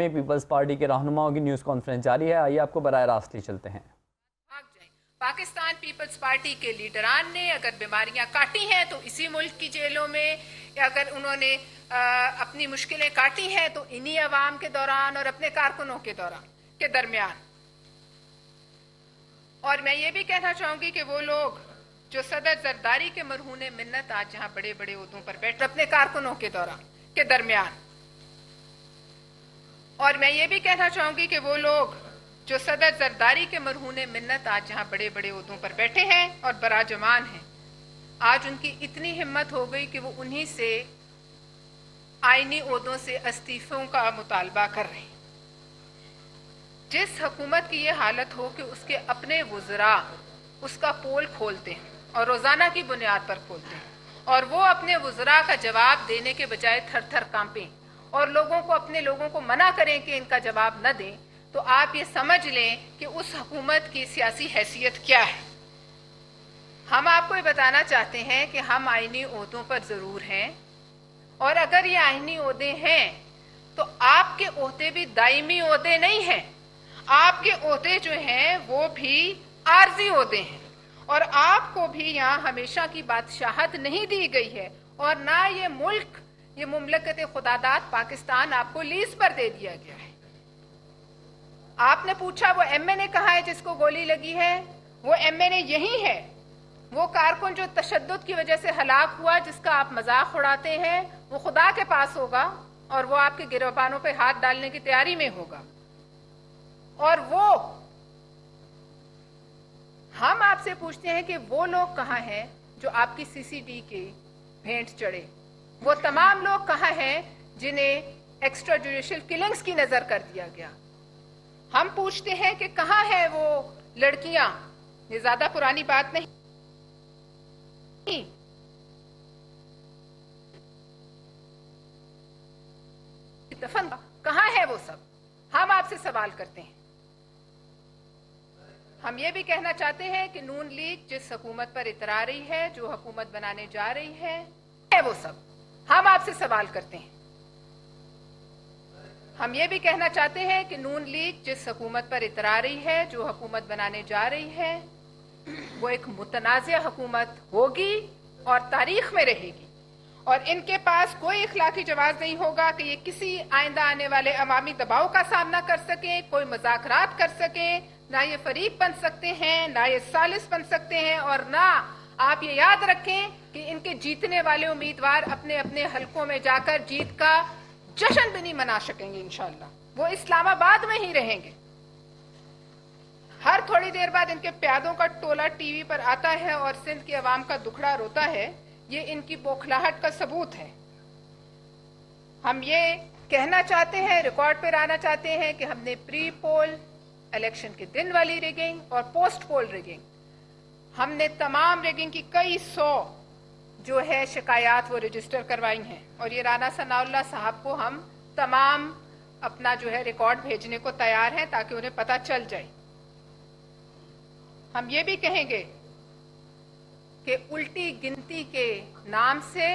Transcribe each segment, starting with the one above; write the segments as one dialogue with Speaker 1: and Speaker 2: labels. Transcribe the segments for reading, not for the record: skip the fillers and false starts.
Speaker 1: Peoples party کے رہنماؤں کی نیوز کانفرنس جاری ہے. آئیے آپ کو براہ راست لے چلتے ہیں.
Speaker 2: پاکستان پیپلز پارٹی کے لیڈران نے اگر بیماریاں کاٹی ہیں تو اسی ملک کی جیلوں میں، یا اگر انہوں نے اپنی مشکلیں کاٹی ہیں تو انہی عوام کے دوران اور اپنے کارکنوں کے درمیان. اور میں یہ بھی کہنا چاہوں گی کہ وہ لوگ جو صدر زرداری کے مرہون منت آج جہاں بڑے بڑے عہدوں پر بیٹھ اپنے کارکنوں کے درمیان. اور میں یہ بھی کہنا چاہوں گی کہ وہ لوگ جو صدر زرداری کے مرہون منت آج جہاں بڑے بڑے عہدوں پر بیٹھے ہیں اور براجمان ہیں، آج ان کی اتنی ہمت ہو گئی کہ وہ انہی سے آئینی عہدوں سے استعفوں کا مطالبہ کر رہے ہیں. جس حکومت کی یہ حالت ہو کہ اس کے اپنے وزراء اس کا پول کھولتے ہیں اور روزانہ کی بنیاد پر کھولتے ہیں، اور وہ اپنے وزراء کا جواب دینے کے بجائے تھر تھر کانپیں اور اپنے لوگوں کو منع کریں کہ ان کا جواب نہ دیں، تو آپ یہ سمجھ لیں کہ اس حکومت کی سیاسی حیثیت کیا ہے. ہم آپ کو یہ بتانا چاہتے ہیں کہ ہم آئینی عہدوں پر ضرور ہیں، اور اگر یہ آئینی عہدے ہیں تو آپ کے عہدے بھی دائمی عہدے نہیں ہیں. آپ کے عہدے جو ہیں وہ بھی عارضی عہدے ہیں، اور آپ کو بھی یہاں ہمیشہ کی بادشاہت نہیں دی گئی ہے، اور نہ یہ مملکت خداداد پاکستان آپ کو لیز پر دے دیا گیا ہے. آپ نے پوچھا وہ ایم این اے کہاں ہے جس کو گولی لگی ہے؟ وہ ایم این اے یہی ہے. وہ کارکن جو تشدد کی وجہ سے ہلاک ہوا، جس کا آپ مذاق اڑاتے ہیں، وہ خدا کے پاس ہوگا اور وہ آپ کے گروبانوں پہ ہاتھ ڈالنے کی تیاری میں ہوگا. اور ہم آپ سے پوچھتے ہیں کہ وہ لوگ کہاں ہیں جو آپ کی سی سی ڈی کے بھینٹ چڑھے؟ وہ تمام لوگ کہاں ہیں جنہیں ایکسٹرا جوڈیشل کلنگز کی نظر کر دیا گیا؟ ہم پوچھتے ہیں کہ کہاں ہیں وہ لڑکیاں؟ یہ زیادہ پرانی بات نہیں، دفن کہاں ہے وہ سب؟ ہم آپ سے سوال کرتے ہیں. ہم یہ بھی کہنا چاہتے ہیں کہ نون لیگ جس حکومت پر اترا رہی ہے، جو حکومت بنانے جا رہی ہے وہ سب. ہم آپ سے سوال کرتے ہیں. ہم یہ بھی کہنا چاہتے ہیں کہ نون لیگ جس حکومت پر اترا رہی ہے، جو حکومت بنانے جا رہی ہے، وہ ایک متنازع حکومت ہوگی اور تاریخ میں رہے گی، اور ان کے پاس کوئی اخلاقی جواز نہیں ہوگا کہ یہ کسی آئندہ آنے والے عوامی دباؤ کا سامنا کر سکیں، کوئی مذاکرات کر سکیں. نہ یہ فریق بن سکتے ہیں، نہ یہ ثالث بن سکتے ہیں، اور نہ آپ یہ یاد رکھیں کہ ان کے جیتنے والے امیدوار اپنے اپنے حلقوں میں جا کر جیت کا جشن بھی نہیں منا سکیں گے. انشاءاللہ وہ اسلام آباد میں ہی رہیں گے. ہر تھوڑی دیر بعد ان کے پیادوں کا ٹولہ ٹی وی پر آتا ہے اور سندھ کی عوام کا دکھڑا روتا ہے. یہ ان کی بوکھلاہٹ کا ثبوت ہے. ہم یہ کہنا چاہتے ہیں، ریکارڈ پہ لانا چاہتے ہیں کہ ہم نے پری پول الیکشن کے دن والی ریگنگ اور پوسٹ پول ریگنگ، ہم نے تمام ریگنگ کی کئی سو جو ہے شکایات وہ رجسٹر کروائی ہیں، اور یہ رانا ثناء اللہ صاحب کو ہم تمام اپنا جو ہے ریکارڈ بھیجنے کو تیار ہیں تاکہ انہیں پتہ چل جائے. ہم یہ بھی کہیں گے کہ الٹی گنتی کے نام سے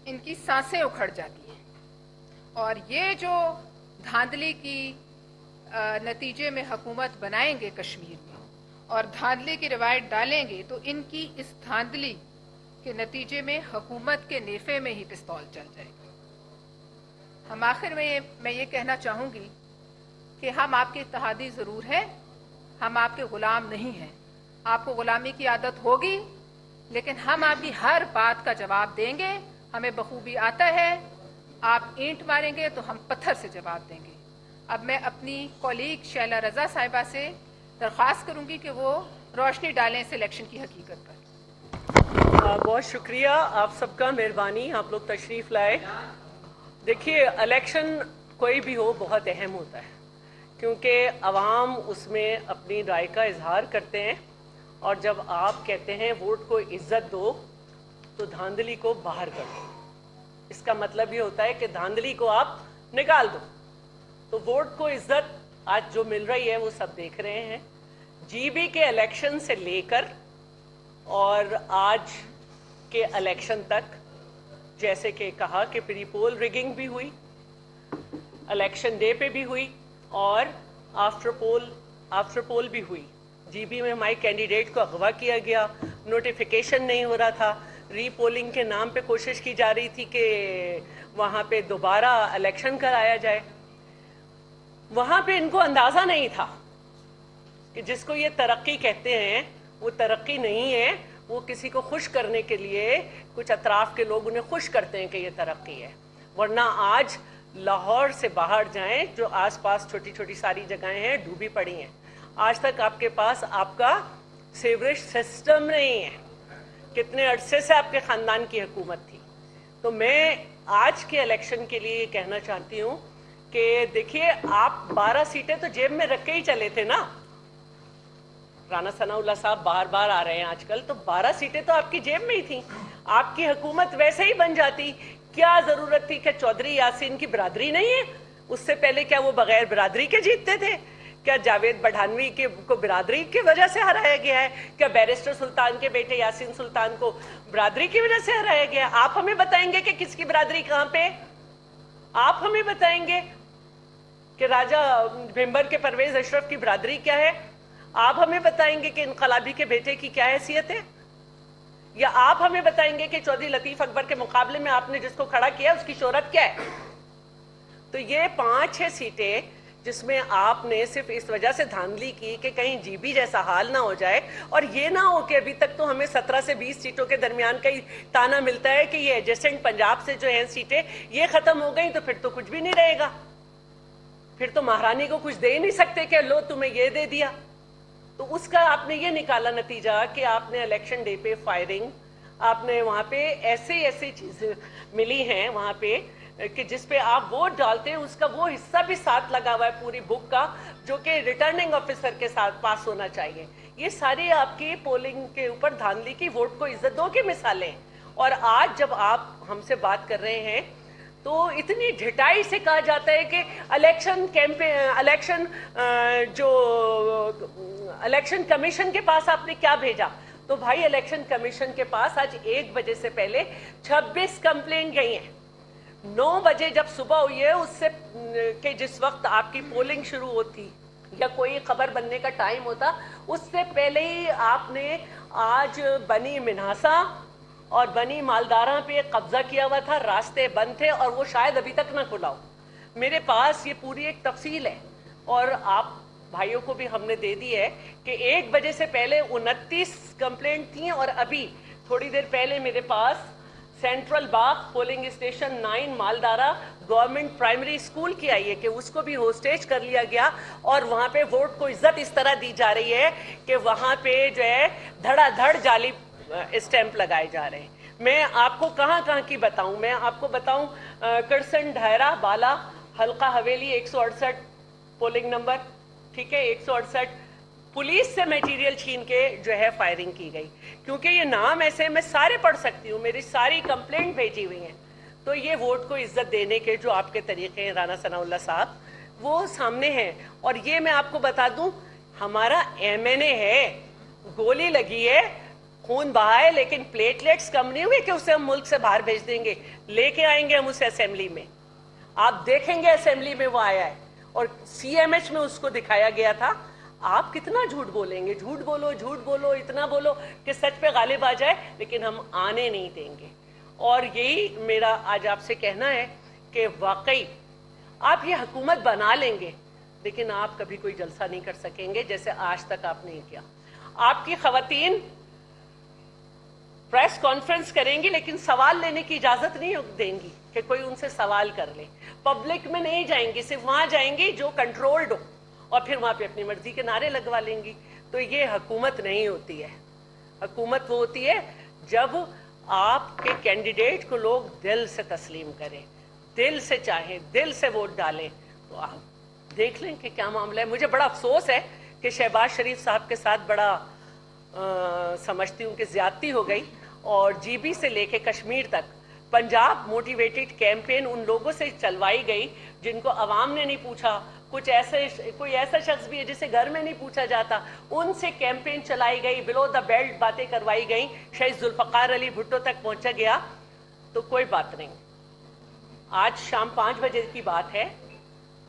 Speaker 2: ان کی سانسیں اکھڑ جاتی ہیں، اور یہ جو دھاندلی کی نتیجے میں حکومت بنائیں گے کشمیر میں اور دھاندلی کی روایت ڈالیں گے، تو ان کی اس دھاندلی کے نتیجے میں حکومت کے نیفے میں ہی پستول چل جائے گا. ہم آخر میں یہ کہنا چاہوں گی کہ ہم آپ کے اتحادی ضرور ہیں، ہم آپ کے غلام نہیں ہیں. آپ کو غلامی کی عادت ہوگی، لیکن ہم آپ کی ہر بات کا جواب دیں گے. ہمیں بخوبی آتا ہے، آپ اینٹ ماریں گے تو ہم پتھر سے جواب دیں گے. اب میں اپنی کولیگ شیلا رضا صاحبہ سے درخواست کروں گی کہ وہ روشنی ڈالیں اس الیکشن کی حقیقت پر.
Speaker 3: بہت شکریہ آپ سب کا، مہربانی آپ لوگ تشریف لائے. دیکھیے، الیکشن کوئی بھی ہو بہت اہم ہوتا ہے، کیونکہ عوام اس میں اپنی رائے کا اظہار کرتے ہیں، اور جب آپ کہتے ہیں ووٹ کو عزت دو تو دھاندلی کو باہر کر دو. اس کا مطلب یہ ہوتا ہے کہ دھاندلی کو آپ نکال دو. تو ووٹ کو عزت آج جو مل رہی ہے وہ سب دیکھ رہے ہیں. جی بی کے الیکشن سے لے کر اور آج کے الیکشن تک، جیسے کہ کہا کہ پری پول ریگنگ بھی ہوئی، इलेक्शन डे पे भी हुई और आफ्टर पोल भी हुई। जीबी में हमारे कैंडिडेट को अगवा किया गया, नोटिफिकेशन नहीं हो रहा था, रीपोलिंग के नाम पे कोशिश की जा रही थी कि वहाँ पे दोबारा इलेक्शन कराया जाए। वहाँ पे इनको अंदाज़ा नहीं था कि जिसको ये तरक्की कहते हैं वो तरक्की नहीं है, वो किसी को खुश करने के लिए कुछ अतराफ के लोग उन्हें खुश करते हैं कि ये तरक्की है। वरना आज लाहौर से बाहर जाएं, जो आसपास छोटी छोटी सारी जगहें हैं डूबी पड़ी हैं। आज तक आपके पास आपका सीवरेज सिस्टम नहीं है। कितने अरसे से आपके ख़ानदान की हुकूमत थी। तो मैं आज के इलेक्शन के लिए कहना चाहती हूँ कि देखिए, आप 12 सीटें तो जेब में रख के ही चले थे ना। राना सनाउल्लाह साहब बार बार आ रहे हैं आजकल, तो 12 सीटें तो आपकी जेब में ही थी। आपकी हुकूमत वैसे ही बन जाती। क्या ज़रूरत थी कि चौधरी यासीन की बिरादरी नहीं है? उससे पहले क्या वो बगैर बिरादरी के जीतते थे? क्या जावेद बढ़ानवी को बिरादरी की वजह से हराया गया है? क्या बैरिस्टर सुल्तान के बेटे यासीन सुल्तान को बिरादरी की वजह से हराया गया है? आप हमें बताएंगे कि किसकी बिरादरी कहाँ पे? आप हमें बताएंगे कि राजा भिम्बर के परवेज अशरफ की बिरादरी क्या है? आप हमें बताएंगे कि इनकलाबी के बेटे की क्या हैसियत है? या आप हमें बताएंगे कि चौधरी लतीफ अकबर के मुकाबले में आपने जिसको खड़ा किया उसकी शोहरत क्या है? तो ये 5-6 सीटें जिसमें आपने सिर्फ इस वजह से धांधली की कि कहीं जीबी जैसा हाल ना हो जाए, और ये ना हो कि अभी तक तो हमें 17 से 20 सीटों के दरमियान का ही ताना मिलता है कि ये एडजेसेंट पंजाब से जो हैं सीटें ये खत्म हो गई, तो फिर तो कुछ भी नहीं रहेगा। फिर तो महारानी को कुछ दे ही नहीं सकते कि लो तुम्हें ये दे दिया। तो उसका आपने ये निकाला नतीजा कि आपने इलेक्शन डे पे फायरिंग, आपने वहाँ पे ऐसी चीज़ें मिली हैं वहाँ पे कि जिस पे आप वोट डालते हैं उसका वो हिस्सा भी साथ लगा हुआ है पूरी बुक का, जो कि रिटर्निंग ऑफिसर के साथ पास होना चाहिए। ये सारी आपकी पोलिंग के ऊपर धांधली की, वोट को इज्जत दो की मिसालें। और आज जब आप हमसे बात कर रहे हैं तो इतनी ढिठाई से कहा जाता है कि इलेक्शन कमीशन के पास आपने क्या भेजा। तो भाई, इलेक्शन कमीशन के पास आज 1 बजे से पहले 26 कंप्लेंट गई हैं। 9 बजे जब सुबह हुई है उससे कि जिस वक्त आपकी पोलिंग शुरू होती या कोई खबर बनने का टाइम होता, उससे पहले ही आपने आज बनी मिन्हासा और बनी मालदारा पे कब्जा किया हुआ था। रास्ते बंद थे और वो शायद अभी तक ना खुला हो। मेरे पास ये पूरी एक तफसील है और आप भाइयों को भी हमने दे दी है कि 1 बजे से पहले 29 कंप्लेंट थी और अभी थोड़ी देर पहले मेरे पास central Bagh polling station 9 Maldara government primary school की आई है कि उसको भी होस्टेज कर लिया गया और वहाँ पे वोट को इज्जत इस तरह दी जा रही है कि वहाँ पे जो है धड़ाधड़ जाली स्टैंप लगाए जा रहे हैं। मैं आपको कहाँ की बताऊं? मैं आपको बताऊं करसन, ढायरा, बाला, हल्का हवेली 168 पोलिंग नंबर, ठीक है, 168 पुलिस से मटेरियल छीन के जो है फायरिंग की गई। क्योंकि ये नाम ऐसे मैं सारे पढ़ सकती हूँ, मेरी सारी कंप्लेंट भेजी हुई हैं। तो ये वोट को इज्जत देने के जो आपके तरीके हैं राना सनाउल्लाह साहब, वो सामने हैं। और ये मैं आपको बता दूं, हमारा MNA है, गोली लगी है, खून बहा है, लेकिन प्लेटलेट्स कम नहीं हुए कि उसे हम मुल्क से बाहर भेज देंगे। लेके आएंगे हम उसे असेंबली में, आप देखेंगे असेंबली में वो आया है और CMH में उसको दिखाया गया था। आप कितना झूठ बोलेंगे? झूठ बोलो, इतना बोलो कि सच पे गालिब आ जाए, लेकिन हम आने नहीं देंगे। और यही मेरा आज आपसे कहना है कि वाकई आप ये हुकूमत बना लेंगे, लेकिन आप कभी कोई जलसा नहीं कर सकेंगे जैसे आज तक आपने किया। आपकी खवातीन प्रेस कॉन्फ्रेंस करेंगी लेकिन सवाल लेने की इजाजत नहीं देंगी कि कोई उनसे सवाल कर ले। पब्लिक में नहीं जाएंगी, सिर्फ वहां जाएंगी जो कंट्रोल्ड हो और फिर वहां पे अपनी मर्जी के नारे लगवा लेंगी। तो ये हुकूमत नहीं होती है। हुकूमत वो होती है जब आपके कैंडिडेट को लोग दिल से तस्लीम करें, दिल से चाहें, दिल से वोट डालें। तो आप देख लें कि क्या मामला है। मुझे बड़ा अफसोस है कि शहबाज शरीफ साहब के साथ बड़ा समझती हूँ कि ज्यादती हो गई और GB से लेके कश्मीर तक पंजाब मोटिवेटेड कैंपेन उन लोगों से चलवाई गई जिनको अवाम ने नहीं पूछा। कोई ऐसा शख्स भी है जिसे घर में नहीं पूछा जाता, उनसे कैंपेन चलाई गई, बिलो द बेल्ट बातें करवाई गई, शहीद जुल्फकार अली भुट्टो तक पहुंचा गया। तो कोई बात नहीं, आज शाम 5 बजे की बात है,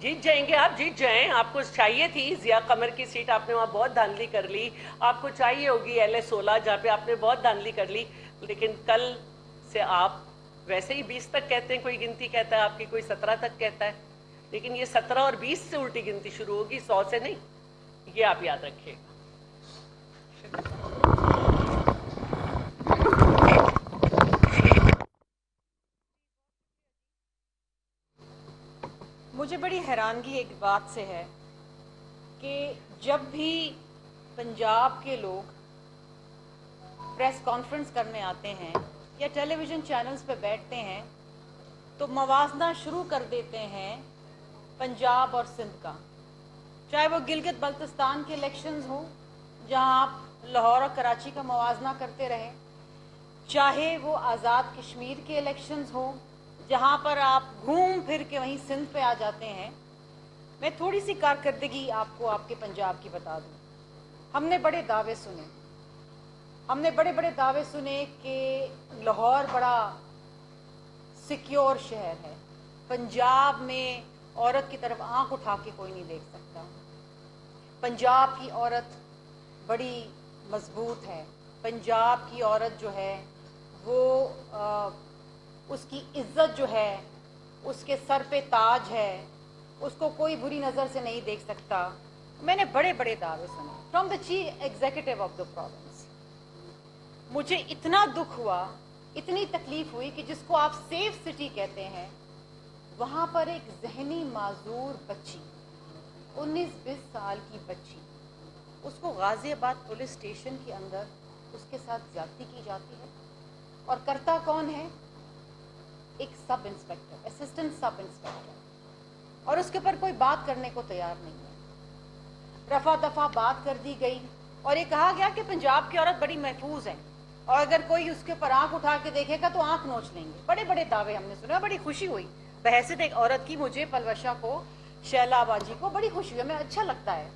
Speaker 3: जीत जाएंगे, आप जीत जाएं। आपको चाहिए थी जिया कमर की सीट, आपने वहाँ बहुत धांधली कर ली। आपको चाहिए होगी LA-16 जहाँ पे आपने बहुत धांधली कर ली। लेकिन कल से आप वैसे ही 20 तक कहते हैं, कोई गिनती कहता है आपकी, कोई 17 तक कहता है, लेकिन ये 17 और 20 से उल्टी गिनती शुरू होगी, 100 से नहीं। ये आप याद रखिएगा।
Speaker 4: मुझे बड़ी हैरानगी एक बात से है कि जब भी पंजाब के लोग प्रेस कॉन्फ्रेंस करने आते हैं या टेलीविज़न चैनल्स पे बैठते हैं तो मवाजना शुरू कर देते हैं पंजाब और सिंध का, चाहे वो गिलगित बल्तिस्तान के इलेक्शंस हो जहां आप लाहौर और कराची का मवाजना करते रहे, चाहे वो आज़ाद कश्मीर के इलेक्शंस हो जहां पर आप घूम फिर के वहीं सिंध पे आ जाते हैं। मैं थोड़ी सी कारकर्दगी आपको आपके पंजाब की बता दूं। हमने बड़े दावे सुने कि लाहौर बड़ा सिक्योर शहर है, पंजाब में औरत की तरफ आंख उठा के कोई नहीं देख सकता, पंजाब की औरत बड़ी मजबूत है, पंजाब की औरत जो है वो उसकी इज्जत जो है उसके सर पे ताज है, उसको कोई बुरी नज़र से नहीं देख सकता। मैंने बड़े बड़े दावे सुने from the chief executive of the province. मुझे इतना दुख हुआ, इतनी तकलीफ हुई कि जिसको आप सेफ सिटी कहते हैं, वहाँ पर एक जहनी माजूर बच्ची, 19-20 साल की बच्ची, उसको गाजियाबाद पुलिस स्टेशन के अंदर उसके साथ ज्यादती की जाती है। और करता कौन है? एक sub inspector, assistant sub inspector, और उसके ऊपर कोई बात करने को तैयार नहीं है। रफा दफा बात कर दी गई और ये कहा गया कि पंजाब की औरत बड़ी महफूज है और अगर कोई उसके ऊपर आंख उठा के देखेगा तो आंख नोच लेंगे। बड़े बड़े दावे हमने सुने, बड़ी खुशी हुई बहैसियत एक औरत की। मुझे पलवशा को, शैला बाजी को बड़ी खुशी हुई। हमें अच्छा लगता है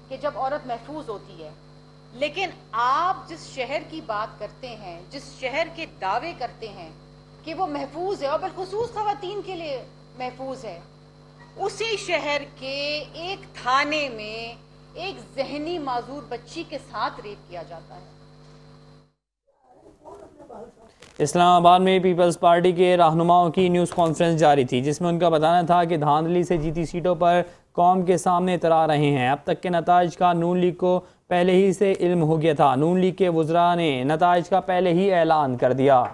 Speaker 4: कि जब औरत महफूज होती है, लेकिन आप जिस शहर की बात करते हैं, जिस शहर के दावे करते हैं कि वो महफूज है और बिलखुसूस ख़वातीन के लिए महफूज है, उसी शहर के एक थाने में एक जहनी माजूर बच्ची के साथ रेप किया जाता है।
Speaker 1: इस्लामाबाद में पीपल्स पार्टी के रहनुमाओं की न्यूज़ कॉन्फ्रेंस जारी थी, जिसमें उनका बताना था कि धांधली से जीती सीटों पर कौम के सामने इतरा रहे हैं। अब तक के नताइज का नून लीग को पहले ही से इल्म हो गया था। नून लीग के वुज़रा ने नताइज का पहले ही ऐलान कर दिया।